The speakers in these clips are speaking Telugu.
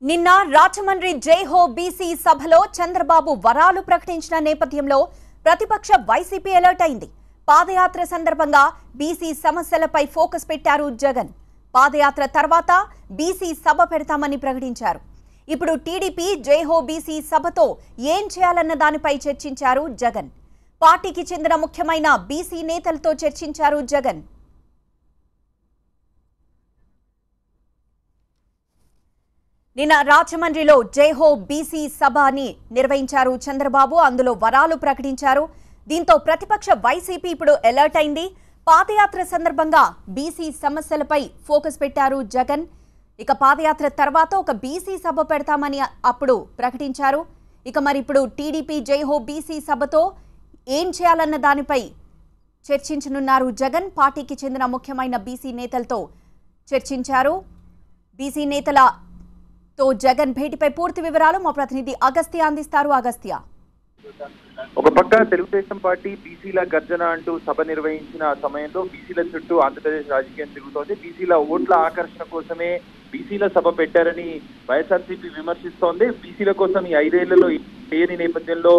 నిన్న రాజమండ్రి జైహో బీసీ సభలో చంద్రబాబు వరాలు ప్రకటించిన నేపథ్యంలో ప్రతిపక్ష వైసీపీ అలర్ట్ అయింది. పాదయాత్ర సందర్భంగా బీసీ సమస్యలపై ఫోకస్ పెట్టారు జగన్. పాదయాత్ర తర్వాత బీసీ సభ పెడతామని ప్రకటించారు. ఇప్పుడు టీడీపీ జైహో బీసీ సభతో ఏం చేయాలన్న దానిపై చర్చించారు జగన్. పార్టీకి చెందిన ముఖ్యమైన బీసీ నేతలతో చర్చించారు జగన్. నిన్న రాజమండ్రిలో జైహో బీసీ సభని నిర్వహించారు చంద్రబాబు. అందులో వరాలు ప్రకటించారు. దీంతో ప్రతిపక్ష వైసీపీ ఇప్పుడు అలర్ట్ అయింది. పాదయాత్ర సందర్భంగా బీసీ సమస్యలపై ఫోకస్ పెట్టారు జగన్. ఇక పాదయాత్ర తర్వాత ఒక బీసీ సభ పెడతామని అప్పుడు ప్రకటించారు. ఇక మరి ఇప్పుడు టీడీపీ జైహో బీసీ సభతో ఏం చేయాలన్న దానిపై చర్చించనున్నారు జగన్. పార్టీకి చెందిన ముఖ్యమైన బీసీ నేతలతో చర్చించారు. బీసీ నేతలతో జగన్ భేటీపై పూర్తి వివరాలు మా ప్రతినిధి అగస్త్య అందిస్తారు. అగస్త్య, ఒక పక్క తెలుగుదేశం పార్టీ బీసీల గర్జన అంటూ సభ నిర్వహించిన సమయంలో బీసీల చుట్టూ ఆంధ్రప్రదేశ్ రాజకీయం తిరుగుతోంది. బీసీల ఓట్ల ఆకర్షణ కోసమే బీసీల సభ పెట్టారని వైఎస్ఆర్సీపీ విమర్శిస్తోంది. బీసీల కోసం ఈ 5 ఏళ్లలో చేయని నేపథ్యంలో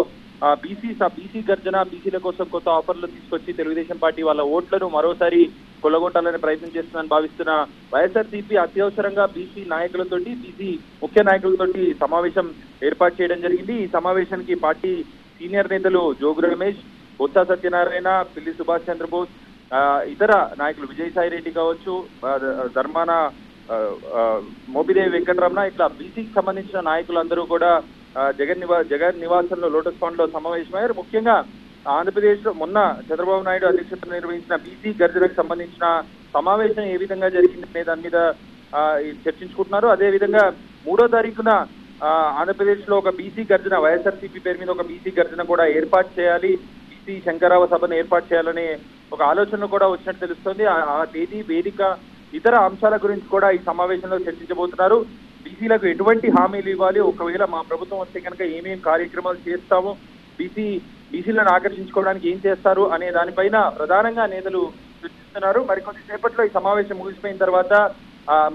బీసీ గర్జన, బీసీల కోసం కొత్త ఆఫర్లు తీసుకొచ్చి తెలుగుదేశం పార్టీ వాళ్ళ ఓట్లను మరోసారి కొల్లగొట్టాలని ప్రయత్నం చేస్తుందని భావిస్తున్న వైఎస్ఆర్సీపీ అత్యవసరంగా బీసీ నాయకులతోటి, బీసీ ముఖ్య నాయకులతోటి సమావేశం ఏర్పాటు చేయడం జరిగింది. ఈ సమావేశానికి పార్టీ సీనియర్ నేతలు జోగు రమేష్, బొత్స సత్యనారాయణ, పిల్లి సుభాష్ చంద్రబోస్, ఇతర నాయకులు విజయసాయి రెడ్డి కావచ్చు, ధర్మాన మోపిదేవి వెంకటరమణ, ఇట్లా బీసీకి సంబంధించిన నాయకులందరూ కూడా జగన్ నివాసంలో లోటస్ పాండ్ లో సమావేశమయ్యారు. ముఖ్యంగా ఆంధ్రప్రదేశ్ లో మొన్న చంద్రబాబు నాయుడు అధ్యక్షతన నిర్వహించిన బీసీ గర్జనకు సంబంధించిన సమావేశం ఏ విధంగా జరిగింది అనే దాని మీద చర్చించుకుంటున్నారు. అదే విధంగా 3వ తారీఖున ఆంధ్రప్రదేశ్ లో ఒక బీసీ గర్జన, వైఎస్ఆర్సీపీ పేరు మీద ఒక బీసీ గర్జన కూడా ఏర్పాటు చేయాలి, బీసీ శంకరావ సభను ఏర్పాటు చేయాలనే ఒక ఆలోచన కూడా వచ్చినట్టు తెలుస్తోంది. ఆ తేదీ, వేదిక, ఇతర అంశాల గురించి కూడా ఈ సమావేశంలో చర్చించబోతున్నారు. బీసీలకు ఎటువంటి హామీలు ఇవ్వాలి, ఒకవేళ మా ప్రభుత్వం వస్తే కనుక ఏమేం కార్యక్రమాలు చేస్తాము, బీసీలను ఆకర్షించుకోవడానికి ఏం చేస్తారు అనే దానిపైన ప్రధానంగా నేతలు చర్చిస్తున్నారు. మరికొద్దిసేపట్లో ఈ సమావేశం ముగిసిపోయిన తర్వాత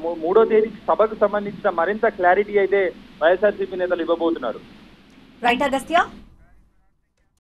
3వ తేదీకి సభకు సంబంధించిన మరింత క్లారిటీ అయితే వైఎస్ఆర్సీపీ నేతలు ఇవ్వబోతున్నారు. రైట్ అగస్త్య.